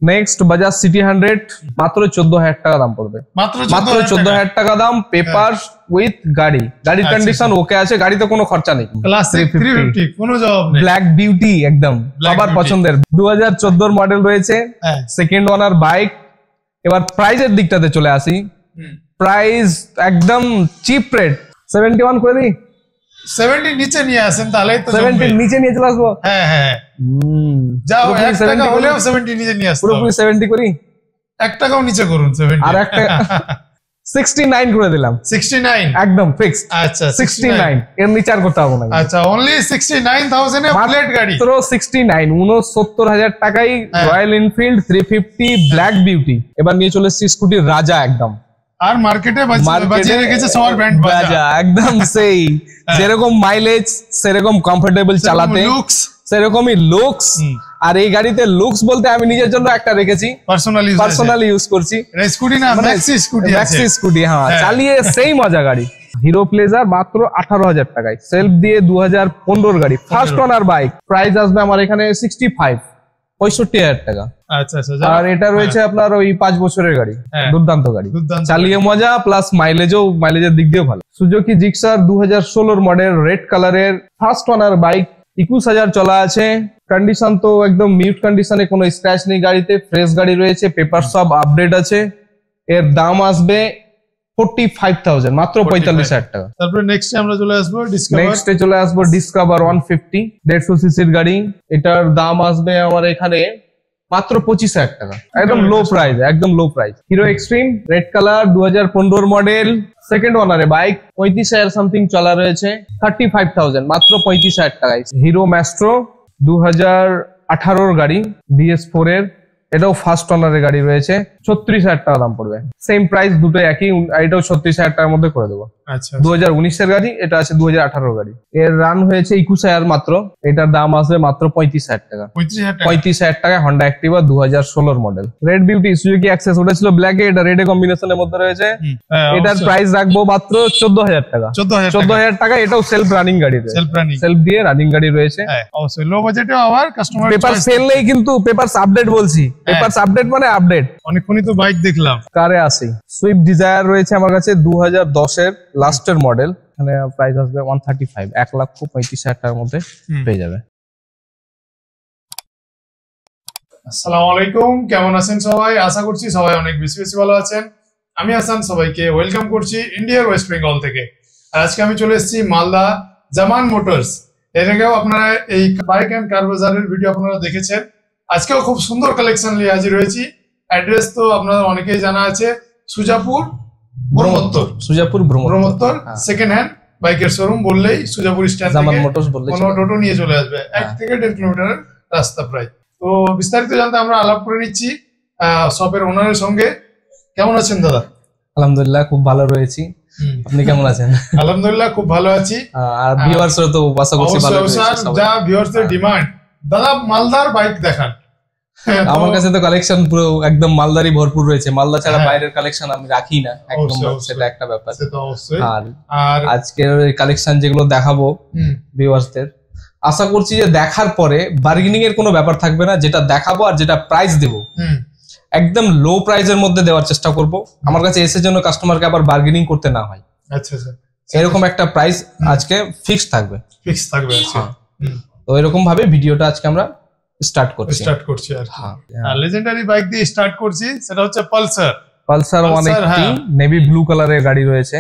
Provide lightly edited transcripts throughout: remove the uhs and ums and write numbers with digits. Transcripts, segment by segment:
Next Bajaj city 100 মাত্র 14,000 টাকা দাম পড়বে, মাত্র 14,000 টাকা দাম। পেপার উইথ গাড়ি, গাড়ির কন্ডিশন ওকে আছে, গাড়িতে কোনো খরচা নেই। ক্লাস 350 কোনো জবাব নেই। ব্ল্যাক বিউটি একদম সবার পছন্দের 2014 মডেল রয়েছে, সেকেন্ড ওনার বাইক। এবার প্রাইজের দিকটাতে চলে আসি। প্রাইস একদম চিপ রেট, 71 করে দিই। 70 নিচে নিয়ে আসেন তাহলে তো 70 নিচে নিয়ে চলে আসবো। হ্যাঁ যাও 1 টাকা হলেও 70 নিচে নিয়ে আসতে পুরোপুরি 70 করি, 1 টাকাও নিচে করুন 70 আর একটা 69 করে দিলাম। 69 একদম ফিক্সড। আচ্ছা 69 এর নিচে আর করতে হবে না। আচ্ছা অনলি 69,000 এ প্লেট গাড়ি, মাত্র 69 69,000 টাকায় রয়্যাল এনফিল্ড 350 ব্ল্যাক বিউটি। এবার নিয়ে চলে এসেছি স্কুটির রাজা একদম, আর মার্কেটে বাজিয়ে রেখেছে সবার ব্র্যান্ড বাজা একদম সেই যেরকম মাইলেজ সেরকম কমফোর্টেবল চালাতে, সেরকমই লুকস। আর এই গাড়িতে লুকস বলতে আমি নিজের জন্য একটা রেখেছি, পার্সোনালি ইউজ করছি। স্কুটি না ম্যাক্সি স্কুটি, ম্যাক্সি স্কুটি। হ্যাঁ চালিয়ে সেই মজা গাড়ি। হিরো প্লেজার মাত্র 18,000 টাকায়, সেলফ দিয়ে 2015 গাড়ি, ফার্স্ট ওনার বাইক। প্রাইস আসবে আমার এখানে 65,000 টাকা। আচ্ছা আর এটা রয়েছে আপনার ওই 5 বছরের গাড়ি, দুর্দান্ত গাড়ি, চালিয়ে মজা প্লাস মাইলেজের দিক দিয়েও ভালো। সুজুকি জিক্সার 2016 মডেল, রেড কালারের, ফার্স্ট ওনার বাইক, 21,000 চলা আছে। কন্ডিশন তো একদম মিউট কন্ডিশনে, কোনো স্ক্র্যাচ নেই গাড়িতে, ফ্রেশ গাড়ি রয়েছে, পেপার সব আপডেট আছে। এর দাম আসবে 45,000, মাত্র 45,000 টাকা। তারপরে নেক্সট আমরা চলে আসবো ডিসকভার 150 150 সিসির গাড়ি। এটার দাম আসবে আমার এখানে মাত্র 25,000 টাকা, একদম লো প্রাইস, একদম low price. Hero Xtreme red colour 2015 model, second ওনারে বাইক, 35,000 সামথিং চলা রয়েছে, 35,000, মাত্র 35,000 টাকায়। হিরো ম্যাস্ট্রো 2018 গাড়ি, BS4 এর, এটাও ফার্স্ট ওনারের গাড়ি রয়েছে, 36,000 টাকা দাম পড়বে। সেম প্রাইস, দুটো একই, এটাও 36,000 টাকার মধ্যে করে দেবো। 2019 এর গাড়ি, এটা আছে 2018 গাড়ি। এর রান হয়েছে 21,000 মাত্র, এটার দাম আসবে মাত্র 35,000 টাকা। 35,000 টাকা Honda Activa 2016 model. Red beauty Suzuki access, ওটা ছিল ব্ল্যাকে, এটা রেড কম্বিনেশনের মধ্যে রয়েছে। এটার প্রাইস রাখবো মাত্র 14,000 টাকা। 14,000 টাকা। এটাও সেলফ রানিং গাড়ি, সেলফ দিয়ে রানিং গাড়ি রয়েছে। অবশ্যই লো বাজেটে আবার কাস্টমার পেপার সেল নেই, কিন্তু পেপারস আপডেট বলছি, পেপারস আপডেট মানে আপডেট। অনেকক্ষণই তো বাইক দেখলাম। কারে আসি, সুইফট ডিজায়ার রয়েছে আমার কাছে 2010 এর লাস্টের মডেল। এখানে প্রাইস আসবে 135, 1,35,000 টাকার মধ্যে পেয়ে যাবে। আসসালামু আলাইকুম, কেমন আছেন সবাই? আশা করছি সবাই অনেক বেশি ভালো আছেন। আমি হাসান, সবাইকে ওয়েলকাম করছি ইন্ডিয়ার ওয়েস্ট বেঙ্গল থেকে। আর আজকে আমি চলে এসেছি মালদা জামান মোটরস। এর আগেও আপনারা এই বাইক অ্যান্ড কার বাজারের ভিডিও আপনারা দেখেছেন। আজকেও খুব সুন্দর কালেকশন নিয়ে হাজির হয়েছি। অ্যাড্রেস তো আপনারা অনেকেই জানা আছে, সুজাপুর ব্রহ্মোত্তর সেকেন্ড হ্যান্ড বাইকের শোরুম বললেই সুজাপুর স্ট্যান্ড থেকে কোনো টোটো নিয়ে চলে আসবে, 1 থেকে 1.5 কিলোমিটারের রাস্তা প্রায়। তো বিস্তারিত জানতে আমরা আলাপ করে নিচ্ছি শপের ওনারের সঙ্গে। কেমন আছেন দাদা? আলহামদুলিল্লাহ খুব ভালো রয়েছি, আপনি কেমন আছেন? আলহামদুলিল্লাহ খুব ভালো আছি। আর ভিউয়ার্সরা তো আশা করছি ভালো রয়েছে। যা ভিউয়ার্সদের ডিমান্ড, দাদা মালদার বাইক দেখান। আমার কাছে তো কালেকশন পুরো একদম মালদারই ভরপুর রয়েছে, মালদা ছাড়া বাইরের কালেকশন আমি রাখি না একদম, সেটা একটা ব্যাপার। আর আজকের কালেকশন যেগুলো দেখাবো ভিউয়ার্সদের, আশা করছি যে দেখার পরে বার্গেনিং এর কোনো ব্যাপার থাকবে না। যেটা দেখাবো আর যেটা প্রাইস দেবো একদম লো প্রাইসের মধ্যে দেওয়ার চেষ্টা করব, আমার কাছে এসে জন্য কাস্টমারকে আবার বার্গেনিং করতে না হয়। আচ্ছা আচ্ছা, এরকম একটা প্রাইস আজকে ফিক্সড থাকবে। তো এরকম ভাবে ভিডিওটা আজকে আমরা স্টার্ট করছি। আর লেজেন্ডারি বাইক দিয়ে স্টার্ট করছি, সেটা হচ্ছে পালসার 180 নেভি ব্লু কালারের গাড়ি রয়েছে,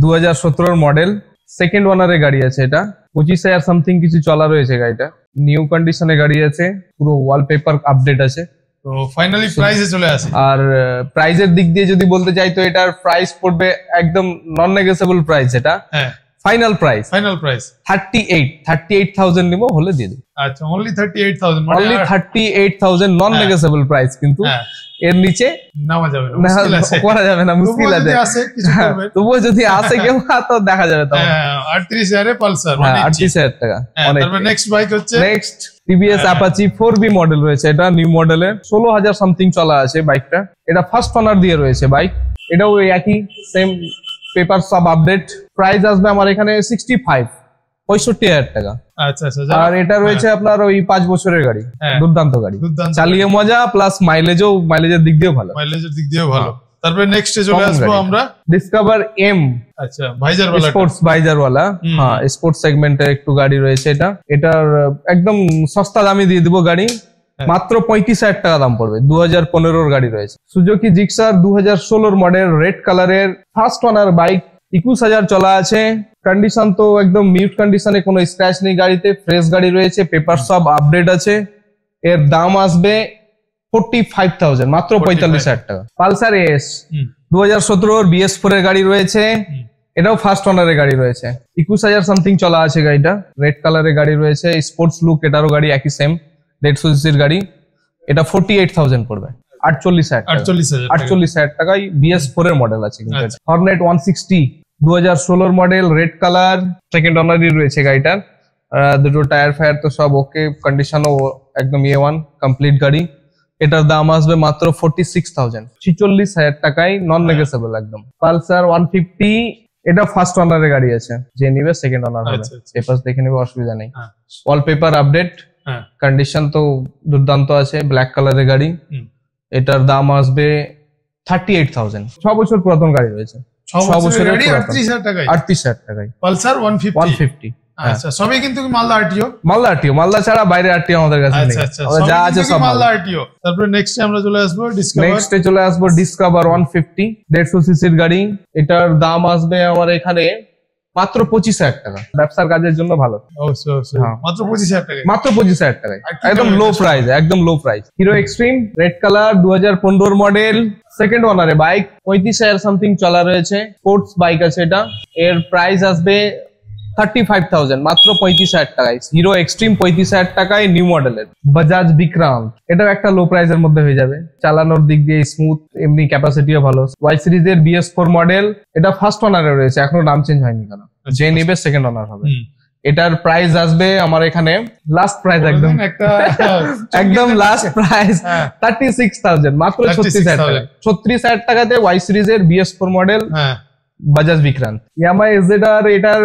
2017 মডেল, সেকেন্ড ওনারের গাড়ি আছে। এটা 25,000 সামথিং কিছু চলা রয়েছে গাড়িটা, নিউ কন্ডিশনে গাড়ি আছে, পুরো ওয়ালপেপার আপডেট আছে। তো ফাইনালি প্রাইসে চলে আসে। আর প্রাইসের দিক দিয়ে যদি বলতে চাই তো এটার প্রাইস পড়বে একদম নন নেগোশিয়েবল প্রাইস। এটা ফাইনাল প্রাইস 38,000 নিবো, হলে দিয়ে দেব। আচ্ছা, অনলি 38,000, অনলি 38,000 নন নেগোশিয়েবল প্রাইস, কিন্তু এর নিচে নামা যাবে না, করা যাবে না, মুশকিল আছে। তবুও যদি আসে কেউ তো দেখা যাবে। তখন 38,000 এ পালসার, 38,000 টাকা। তারপর নেক্সট বাইক হচ্ছে next TVS Apache 4B model রয়েছে, এটা নিউ মডেলের, 16,000 সামথিং চলা আছে বাইকটা। এটা ফার্স্ট ওনার দিয়ে রয়েছে বাইক, এটাও একই সেম পেপার সব আপডেট। প্রাইস আসবে আমার এখানে 65,000 টাকা। আচ্ছা আচ্ছা। আর এটা রয়েছে আপনার ওই 5 বছরের গাড়ি, হ্যাঁ। দুর্দান্ত গাড়ি, দুর্দান্ত চালিয়ে মজা প্লাস মাইলেজের দিক দিয়েও ভালো। মাইলেজের দিক দিয়েও ভালো। তারপরে নেক্সট এ চলে আসবো আমরা ডিসকভার এম। আচ্ছা, ভাইজার वाला, স্পোর্টস ভাইজার वाला। হ্যাঁ, স্পোর্টস সেগমেন্টের একটু গাড়ি রয়েছে এটা। এটার একদম সস্তা দামে দিয়ে দিব গাড়ি, মাত্র 35,000 টাকা দাম পড়বে। 2015 গাড়ি রয়েছে, সুজুকি জিক্সার 2016 মডেল, রেড কালারের, ফার্স্ট ওনার বাইক, 21,000 চলা আছে। কন্ডিশন তো একদম মিউট কন্ডিশনে, কোনো স্ক্র্যাচ নেই গাড়িতে, ফ্রেশ গাড়ি রয়েছে, পেপার সব আপডেট আছে। এর দাম আসবে 45,000, মাত্র 45,000 টাকা। পালসার এস 2017 BS4 এর গাড়ি রয়েছে, এটাও ফার্স্ট ওনারের গাড়ি রয়েছে, 21,000 সামথিং চলা আছে গাড়িটা। রেড কালারের গাড়ি রয়েছে, স্পোর্টস লুক, এটারও গাড়ি একই সেম 150 সিসির গাড়ি। এটা 48,000 পড়বে, 48,000 টাকায় BS4 এর মডেল আছে। Hornet 160 2016 model, red colour, second ওনারই রয়েছে গাড়িটার। দুটো টায়ার ফায়ার তো সব ওকে, কন্ডিশনও একদম A1 কমপ্লিট গাড়ি। এটার দাম আসবে মাত্র 46,000, 46,000 টাকায়, নন নেগোসিয়েবল একদম। পালসার 150, এটা ফার্স্ট ওনারের গাড়ি আছে, যে নিবে সেকেন্ড ওনার হবে, পেপারস দেখে নেবে, অসুবিধা নেই। ওয়ালপেপার আপডেট, কন্ডিশন তো দুর্দান্ত আছে, ব্ল্যাক কালারের গাড়ি। এটার দাম আসবে 38,000, 6 বছর পুরাতন গাড়ি রয়েছে, 6 বছরের গাড়ি, 38,000 টাকায় পালসার 150। আচ্ছা, সবই কিন্তু মালদা আরটিও, মালদা ছাড়া বাইরে আরটিও আমাদের কাছে নেই, যা আছে সব মালদা আরটিও। তারপরে নেক্সট আমরা চলে আসবো ডিসকভার 150 150 সিসির গাড়ি। এটার দাম আসবে আমার এখানে মাত্র 25,000 টাকা, ব্যবসার কাজের জন্য ভালো। মাত্র 25,000 টাকা, মাত্র 25,000 টাকায়, একদম লো প্রাইস, একদম low price. Hero Xtreme red colour 2015 model, second ওনারে বাইক, 35,000 সামথিং চলা রয়েছে, স্পোর্টস বাইক আছে এটা। এর প্রাইস আসবে 35,000, মাত্র 35,000 টাকায়। হিরো এক্সট্রিম 35,000 টাকায়, নিউ মডেলের। বাজাজ বিক্রান্ত, এটাও একটা লো প্রাইসের মধ্যে হয়ে যাবে, চালানোর দিক দিয়ে স্মুথ, এমনি ক্যাপাসিটিও ভালো। ওয়াই সিরিজের BS4 মডেল, এটা ফার্স্ট ওনারে রয়েছে, এখনো নাম চেঞ্জ হয়নি কেন, যে নিবে সেকেন্ড ওনার হবে। এটার প্রাইস আসবে আমার এখানে, লাস্ট প্রাইস একদম লাস্ট প্রাইস 36,000, মাত্র 36,000 টাকা। 36,000 টাকাতে ওয়াই সিরিজের BS4 model Bajaj Vikrant. Yamaha AZR, এটার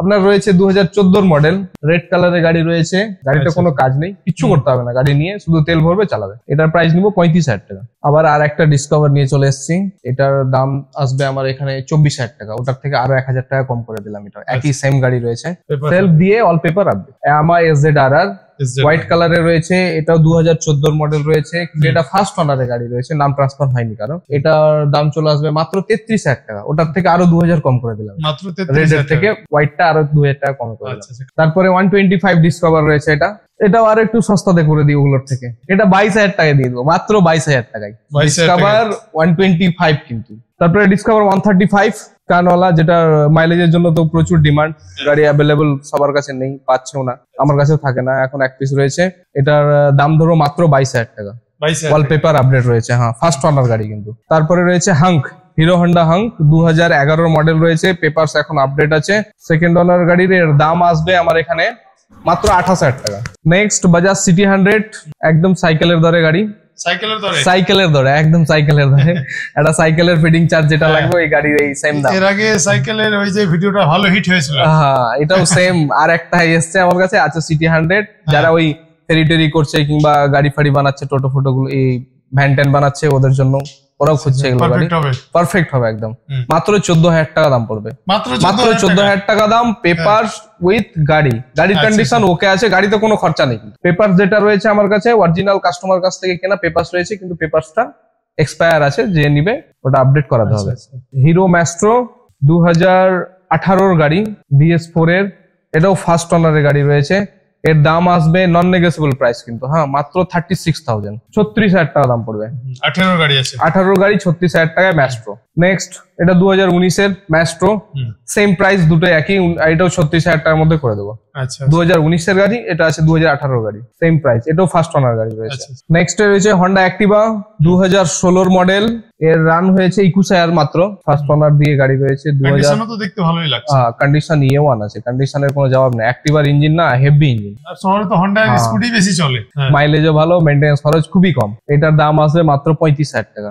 আপনার রয়েছে 2014 মডেল, রেড কালারের গাড়ি রয়েছে। গাড়িটা কোনো কাজ নেই, কিচ্ছু করতে হবে না, গাড়ি নিয়ে শুধু তেল ভরবে, চালাবে। এটার প্রাইস নিব 35,000 টাকা। আবার আর একটা ডিসকভার নিয়ে চলে এসেছি, এটার দাম আসবে আমার এখানে 24,000 টাকা, ওটার থেকে আরো 1,000 টাকা কম করে দিলাম। এটা একই সেম গাড়ি রয়েছে, সেলফ দিয়ে, all paper update. Yamaha AZR white কালারের রয়েছে, এটাও 2014 মডেল রয়েছে, কিন্তু এটা ফার্স্ট ওনারের গাড়ি রয়েছে, নাম ট্রান্সফার হয়নি কারণ। এটার দাম চলে আসবে মাত্র 33,000 টাকা, ওটার থেকে আরো 2,000 কম করে দিলাম, মাত্র রেডের থেকে হোয়াইটটা আরো 2,000 টাকা কম করে দিলাম। তারপরে 125 ডিসকভার রয়েছে, এটাও আর একটু সস্তাতে করে দিই ওগুলোর থেকে। এটা 22,000 টাকায় দিয়ে দেবো, মাত্র 22,000 টাকায় ডিসকভার 125 কিন্তু। তারপরে ডিসকভার 135 কানওয়ালা, যেটা মাইলেজের জন্য তো প্রচুর ডিমান্ড, গাড়ি অ্যাভেলেবল সবার কাছে নেই, পাচ্ছেও না, আমার কাছেও থাকে না, এখন এক পিস রয়েছে। এটার দাম ধরো মাত্র 22,000 টাকা, ওয়ালপেপার আপডেট রয়েছে, হ্যাঁ ফার্স্ট ওনার গাড়ি কিন্তু। তারপরে রয়েছে hunk, hero Honda hunk 2011 model রয়েছে, পেপারস এখন আপডেট আছে, সেকেন্ড ওনার গাড়ির। এর দাম আসবে আমার এখানে মাত্র 28,000 টাকা। নেক্সট বাজাজ সিটি 100, একদম সাইকেলের দরে গাড়ি, সাইকেলের দরে, একদম সাইকেলের দরে। একটা সাইকেলের ফিডিং চার্জ যেটা লাগবে, এই গাড়ির এই সেম দাম। এর আগে সাইকেলের ওই যে ভিডিওটা ভালো হিট হয়েছিল, হ্যাঁ এটাও সেম। আর একটা এসছে আমার কাছে, আছে সিটি 100, যারা ওই ফেরি করছে কিংবা গাড়ি ফাড়ি বানাচ্ছে, টোটো ফোটো গুলো, এই ভ্যান ট্যান বানাচ্ছে, ওদের জন্য ওরাও খুঁজছে এগুলো গাড়ি, পারফেক্ট হবে একদম। মাত্র 14,000 টাকা দাম পড়বে, মাত্র 14,000 টাকা দাম, পেপার উইথ গাড়ি, গাড়ির কন্ডিশন ওকে আছে, গাড়িতে কোনো খরচা নেই। পেপার যেটা রয়েছে আমার কাছে অরিজিনাল কাস্টমার কাছ থেকে কেনা পেপার রয়েছে, কিন্তু পেপারটা এক্সপায়ার আছে, যে নিবে ওটা আপডেট করাতে হবে। হিরো ম্যাস্ট্রো 2018 গাড়ি, BS4 এর, এটাও ফার্স্ট ওনারের গাড়ি রয়েছে। এর দাম আসবে নন নেগোসিয়েবল প্রাইস কিন্তু, হ্যাঁ মাত্র 36,000, 36,000 টাকা দাম পড়বে। 18 গাড়ি আছে, 18 গাড়ি 36,000 টাকায় ম্যাস্ট্রো। নেক্সট এটা 2019 এর ম্যাস্ট্রো, সেম প্রাইস, দুটো একই, এটাও 36,000 টাকার মধ্যে করে দেবো। আচ্ছা, 2019 এর গাড়ি, এটা আছে 2018 গাড়ি, সেম প্রাইস, এটাও ফার্স্ট ওনার গাড়ি রয়েছে। নেক্সট রয়েছে হন্ডা অ্যাক্টিভা 2016 মডেল, এর রান হয়েছে 21,000 মাত্র। ফার্স্ট ওনার দিয়ে গাড়ি রয়েছে। কন্ডিশনও তো দেখতে ভালোই লাগছে। কন্ডিশন E1 আছে, কন্ডিশনের কোনো জবাব নেই। অ্যাক্টিভার ইঞ্জিন না, হেভি ইঞ্জিন। আর শহরে তো হন্ডা স্কুটি বেশি চলে, মাইলেজও ভালো, মেইনটেনেন্স খরচ খুবই কম। এটার দাম আসবে মাত্র 35,000 টাকা।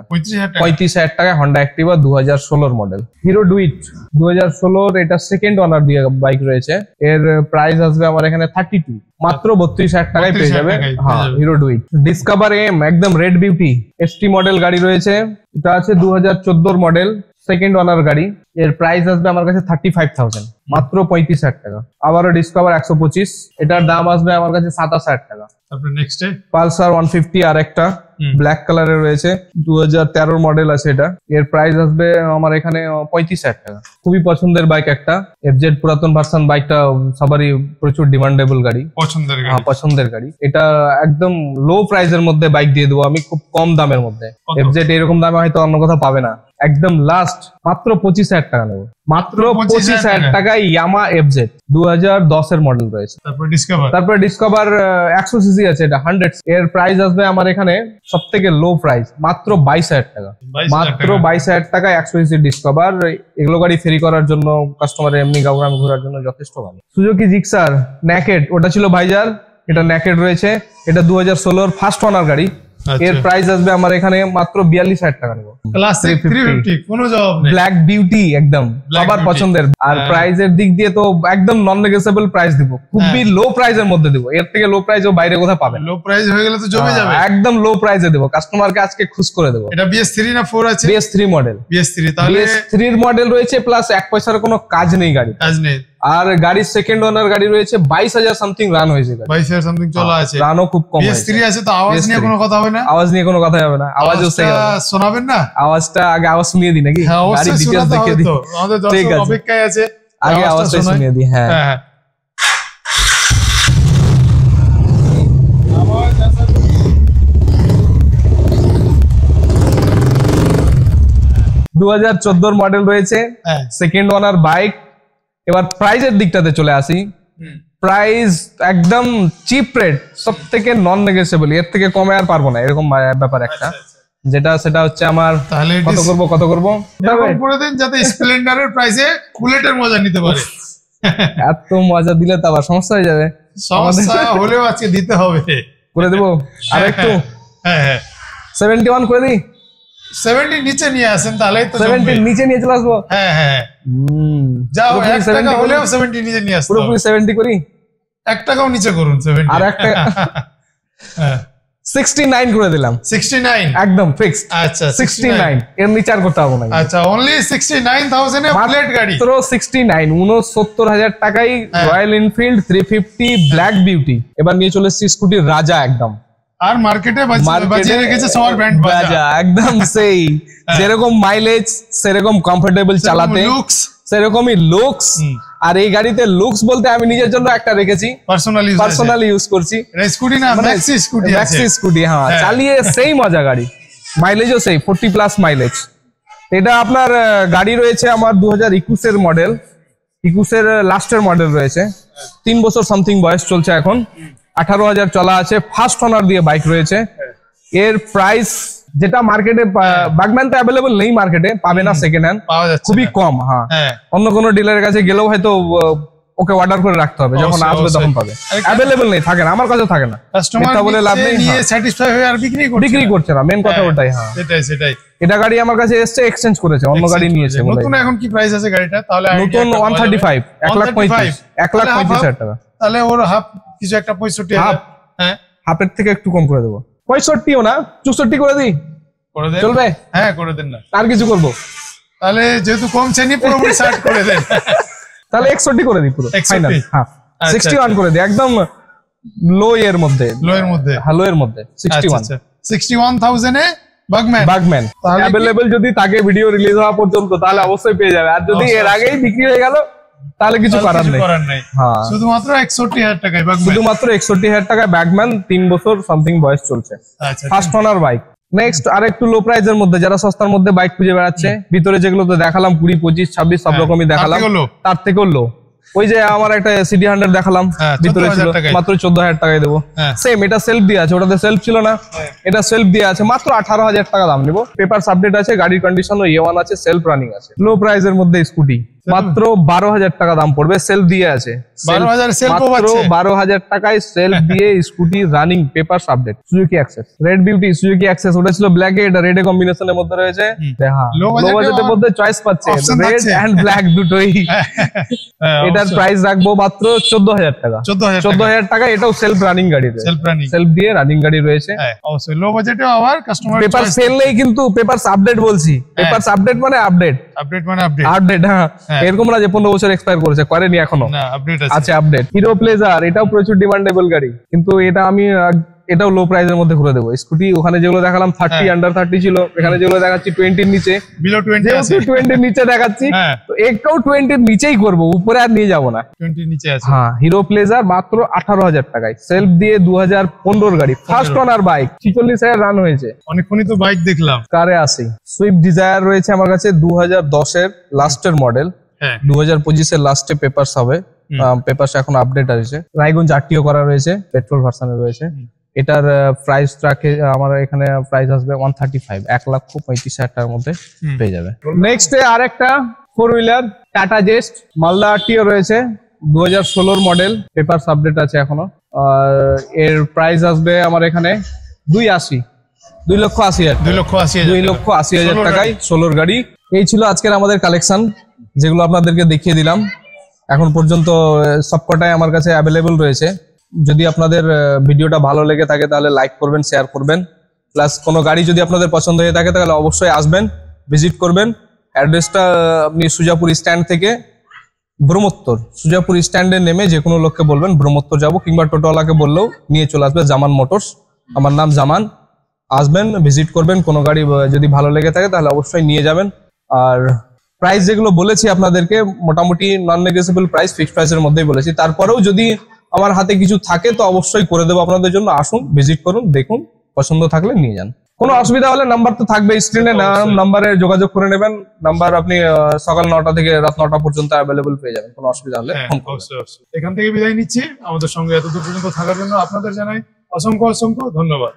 35,000 টাকায় হন্ডা অ্যাক্টিভা 2016 মডেল। হিরো ডুইট 2016, এটা সেকেন্ড ওনার দিয়ে বাইক রয়েছে। এর প্রাইস আসবে আমার এখানে 32, মাত্র 32,000 টাকায় পেয়ে যাবে। হ্যাঁ, হিরো ডুইট। ডিসকভার এম একদম রেড বিউটি এসটি মডেল গাড়ি রয়েছে। এটা আছে 2014 মডেল, সেকেন্ড ওনার গাড়ি। এর প্রাইস আসবে আমার কাছে 35,000, মাত্র 35,000 টাকা। আবারও ডিসকভার 125, এটার দাম আসবে আমার কাছে 27,000 টাকা। তারপরে নেক্সট পালসার 150 আর একটা ব্ল্যাক কালারের রয়েছে, 2013 মডেল আছে এটা। এর প্রাইস আসবে আমার এখানে 35,000 টাকা। খুবই পছন্দের বাইক একটা, এফজেড পুরাতন ভার্সন। বাইকটা সবারই প্রচুর ডিমান্ডেবল গাড়ি, পছন্দের গাড়ি। এটা একদম লো প্রাইসের মধ্যে বাইক দিয়ে দেবো আমি, খুব কম দামের মধ্যে। এফজেড এরকম দামে হয়তো অন্য কোথাও পাবে না। একদম লাস্ট মাত্র 25,000 টাকা নেবো, মাত্র 25,000 টাকায় ইয়ামা এফজেড 2010 এর মডেল রয়েছে। তারপরে ডিসকভার 100 সিসি আছে, এটা 100। এর প্রাইস আসবে আমার এখানে সব থেকে লো প্রাইস, মাত্র 22,000 টাকা। মাত্র 22,000 টাকায় 100 সিসি ডিসকভার। এগুলো গাড়ি ফেরি করার জন্য, কাস্টমার এমনি গাউগ্রাম ঘোরার জন্য যথেষ্ট ভালো। সুজুকি জিক্সার নেকেড, ওটা ছিল ভাইজার, এটা নেকেড রয়েছে। এটা 2016 ফার্স্ট ওনার গাড়ি। এর প্রাইস আসবে আমার এখানে মাত্র 42,000 টাকা নেব। ক্লাসিক 350, কোনো জবাব নেই। ব্ল্যাক বিউটি একদম সবার পছন্দের। আর প্রাইসের দিক দিয়ে তো একদম নন নেগোশিয়েবল প্রাইস দিব, খুবই লো প্রাইসের মধ্যে দিব। এর থেকে লো প্রাইস ও বাইরে কোথাও পাবে। লো প্রাইস হয়ে গেলে তো জমে যাবে। একদম লো প্রাইসে দেব, কাস্টমারকে আজকে খুশ করে দেব। এটা BS3 না 4 আছে? BS3 model. BS3, তাহলে BS3 এর মডেল রয়েছে, প্লাস 1 পয়সার কোনো কাজ নেই গাড়ি, কাজ নেই। আর গাড়ির সেকেন্ড ওনার গাড়ি রয়েছে, 22,000 সামথিং রান হয়েছে। 22,000 সামথিং চলা আছে, রানও খুব কম। BS3 আছে তো আওয়াজ নিয়ে কোনো কথা হবে না? আওয়াজ নিয়ে কোনো কথা হবে না, আওয়াজও শোনাবেন না? আওয়াজটা আগে আওয়াজ শুনিয়ে দিই নাকি? গাড়ি ডিটেইলস দেখিয়ে দিই, আমাদের দর্শক অপেক্ষায় আছে। আগে আওয়াজটা শুনিয়ে দিই। হ্যাঁ, 2014 মডেল রয়েছে, সেকেন্ড ওনার বাইক। এবার প্রাইসের দিকটাতে চলে আসি। প্রাইস একদম চিপ রেট, সব থেকে নন নেগোশিয়েবল, এর থেকে কমে আর পারবো না, এরকম ব্যাপার একটা। সেটা হচ্ছে আমার কত করব করে দেন, যাতে স্প্লেন্ডারের প্রাইসে বুলেটের মজা নিতে পারে। এত মজা দিলে তো আবার সমস্যা হয়ে যাবে। সমস্যা হলেও আজকে দিতে হবে, করে দেবো। আর একটু 71 করে দিই। 70 নিচে নিয়ে আসেন, তাহলেই তো 70 নিচে নিয়ে চলে আসবো। হ্যাঁ, যাও 1 টাকা হলেও 70 নিচে নিয়ে আসতে হবে। পুরোপুরি 70 করি, 1 টাকাও নিচে করুন 70। আর একটা 69 করে দিলাম। 69 একদম ফিক্সড। আচ্ছা, 69 এর নিচে আর করতে হবে না। আচ্ছা, অনলি 69,000 এ প্লেট গাড়ি, মাত্র 69, 69,000 টাকায় রয়্যাল এনফিল্ড 350 ব্ল্যাক বিউটি। এবার নিয়ে চলে এসেছি স্কুটির রাজা একদম। আর মার্কেটে বাজিয়ে রেখেছে সবার ব্র্যান্ড বাজা, একদম সেই যেরকম মাইলেজ, সেরকম কমফোর্টেবল চালাতে, সেরকমই লুকস। আর এই গাড়িতে লুকস বলতে আমি নিজের জন্য একটা রেখেছি, পার্সোনালি ইউজ করছি। স্কুটি না, ম্যাক্সি স্কুটি আছে। ম্যাক্সি স্কুটি, হ্যাঁ, চালিয়ে সেই মজা গাড়ি। মাইলেজও সেই 40+ মাইলেজ। এটা আপনার গাড়ি রয়েছে আমার 2021 এর মডেল, 21 এর লাস্টের মডেল রয়েছে। 3 বছর সামথিং বয়স চলছে এখন, 18,000 চলা আছে। ফার্স্ট ওনার দিয়ে বাইক রয়েছে। এর প্রাইস যেটা মার্কেটে, বাগম্যান তো অ্যাভেলেবল নেই মার্কেটে, পাবে না, সেকেন্ড হ্যান্ড খুবই কম। হ্যাঁ, অন্য কোনো ডিলারের কাছে গেলেও হয়তো ওকে অর্ডার করে রাখতে হবে, যখন আসবে তখন পাবে। অ্যাভেলেবল নেই, থাকে না, আমার কাছে থাকে না। কাস্টমার বলে লাভ নেই, নিয়ে স্যাটিসফাই হয়ে আর বিক্রি করছে না, মেন কথা ওটাই। হ্যাঁ, সেটাই। এটা গাড়ি আমার কাছে এসেছে, এক্সচেঞ্জ করেছে, অন্য গাড়ি নিয়েছে। নতুন এখন কি প্রাইস আছে গাড়িটা? তাহলে নতুন 135, 1,35,000 টাকা। তাহলে ওর হাফ কিছু একটা 65,000। হ্যাঁ, হাফের থেকে একটু কম করে দেবো। 65ও না, 64 করে দিই, চলবে? হ্যাঁ, করে দেন না, আর কিছু করবো? তাহলে যেহেতু কমছে নি, পুরোপুরি 60 করে দেন। তাহলে 61 করে দিই পুরো ফাইনাল। হ্যাঁ, 61 করে দিই, একদম লো এর মধ্যে। হ্যাঁ, লো এর মধ্যে 61,000 এ বাগম্যান অ্যাভেলেবল যদি থাকে ভিডিও রিলিজ হওয়া পর্যন্ত, তাহলে অবশ্যই পেয়ে যাবে। আর যদি এর আগেই বিক্রি হয়ে গেল, তাহলে কিছু করার নেই। হ্যাঁ, শুধুমাত্র 61,000 টাকায় বাগম্যান, শুধুমাত্র 61,000 টাকায় বাগম্যান। 3 বছর সামথিং বয়স চলছে, ফার্স্ট ওনার বাইক। নেক্সট আর একটু লো প্রাইসের মধ্যে, যারা সস্তার মধ্যে বাইক খুঁজে বেড়াচ্ছে, ভিতরে যেগুলো তো দেখালাম 20, 25, 26 সব রকমই দেখালাম, তার থেকেও লো। ওই যে আমার একটা সিডি 100 দেখালাম, হ্যাঁ, ভিতরে ছিল 14,000 টাকায়। মাত্র 14,000 টাকায় দেবো। হ্যাঁ। সেম এটা সেলফ দিয়ে আছে, ওটাতে সেলফ ছিল না, এটা সেলফ দিয়ে আছে, মাত্র 18,000 টাকা দাম নিবো। পেপারস আপডেট আছে, গাড়ির কন্ডিশন A1 আছে, সেলফ রানিং আছে, লো প্রাইসের মধ্যে স্কুটি, মাত্র 12,000 টাকা দাম পড়বে, সেলফ দিয়ে আছে। 12,000 সেলফ মাত্র 12,000 টাকায় সেলফ দিয়ে scooty running, papers update, Suzuki access, red beauty, Suzuki access, ওটা ছিল ব্ল্যাক, এটা রেড এ কম্বিনেশনের মধ্যে রয়েছে। হ্যাঁ, Low লো budget বাজেটের মধ্যে চয়েস পাচ্ছে, option রেড থাকছে। এন্ড ব্ল্যাক দুটোই। এটার প্রাইস রাখবো মাত্র 14,000 টাকা। 14,000 টাকা, এটাও সেলফ রানিং গাড়ি, সেলফ রানিং, সেলফ দিয়ে রানিং গাড়ি রয়েছে। অবশ্যই লো বাজেটে আবার কাস্টমার পেপার সেল নেই কিন্তু পেপারস আপডেট বলছি, পেপারস আপডেট মানে আপডেট, আপডেট মানে আপডেট, আপডেট। হ্যাঁ, এরকম না যে 15 বছর এক্সপায়ার করেছে, করেনি এখনো, না আপডেট আছে। আছে আপডেট। হিরো প্লেজার, এটাও প্রচুর ডিমান্ডেবল গাড়ি, কিন্তু এটা আমি এটাও লো প্রাইসের মধ্যে ঘুরে দেবো। স্কুটি ওখানে যেগুলো দেখালাম 30 আন্ডার 30 ছিল, এখানে যেগুলো দেখাচ্ছি 20 এর নিচে, বিলো 20 আছে, 20 এর নিচে দেখাচ্ছি, হ্যাঁ। তো একটাও 20 এর নিচেই করবো, উপরে আর নিয়ে যাবো না। 20 নিচে আছে। হ্যাঁ, হিরো প্লেজার মাত্র 18,000 টাকায়, সেলফ দিয়ে 2015 গাড়ি, ফার্স্ট ওনার বাইক, 46,000 রান হয়েছে। অনেকক্ষণই তো বাইক দেখলাম। কারে আসি, সুইফট ডিজায়ার রয়েছে আমার কাছে 2010 এর লাস্টের মডেল, হ্যাঁ, 2025 এর লাস্টে পেপারস হবে, পেপারস এখন আপডেট আছে। রায়গঞ্জ আরটিও করা রয়েছে, পেট্রোল ভার্সনে রয়েছে। এটার প্রাইস রাখে আমার এখানে, প্রাইস আসবে 135, 1,35,000 টাকার মধ্যে পেয়ে যাবে। নেক্সট আরেকটা 4 হুইলার টাটা জেস্ট, মালদা আরটিও রয়েছে, 2016 মডেল, পেপারস আপডেট আছে এখনো। আর এর প্রাইস আসবে আমার এখানে 2,80,000, 2,80,000 টাকায় 16 গাড়ি। এই ছিল আজকের আমাদের কালেকশন, যেগুলো আপনাদেরকে দেখিয়ে দিলাম। এখন পর্যন্ত সবকটাই আমার কাছে অ্যাভেলেবল রয়েছে। যদি আপনাদের ভিডিওটা ভালো লেগে থাকে তাহলে লাইক করবেন, শেয়ার করবেন, প্লাস কোনো গাড়ি যদি আপনাদের পছন্দ হয়ে থাকে তাহলে অবশ্যই আসবেন, ভিজিট করবেন। অ্যাড্রেসটা আপনি সুজাপুর স্ট্যান্ড থেকে ব্রহ্মোত্তর, সুজাপুর স্ট্যান্ডে নেমে যে কোনো লোককে বলবেন ব্রহ্মোত্তর যাবো, কিংবা টোটোওয়ালাকে বললেও নিয়ে চলে আসবে, জামান মোটরস, আমার নাম জামান। আসবেন, ভিজিট করবেন, কোনো গাড়ি যদি ভালো লেগে থাকে তাহলে অবশ্যই নিয়ে যাবেন। আর প্রাইস যেগুলো বলেছি আপনাদেরকে মোটামুটি নন নেগোসিয়েবল প্রাইস, ফিক্সড প্রাইসের মধ্যেই বলেছি। তারপরেও যদি আমার হাতে কিছু থাকে তো অবশ্যই করে দেবো আপনাদের জন্য। আসুন, ভিজিট করুন, দেখুন, পছন্দ থাকলে নিয়ে যান। কোনো অসুবিধা হলে নাম্বার তো থাকবে স্ক্রিনে, নাম্বারে যোগাযোগ করে নেবেন। নাম্বার আপনি সকাল 9টা থেকে রাত 9টা পর্যন্ত অ্যাভেলেবল পেয়ে যাবেন, কোনো অসুবিধা হলে ফোন করবেন। এখান থেকে বিদায় নিচ্ছি। আমাদের সঙ্গে এতদূর পর্যন্ত থাকার জন্য আপনাদের জানাই অসংখ্য অসংখ্য ধন্যবাদ।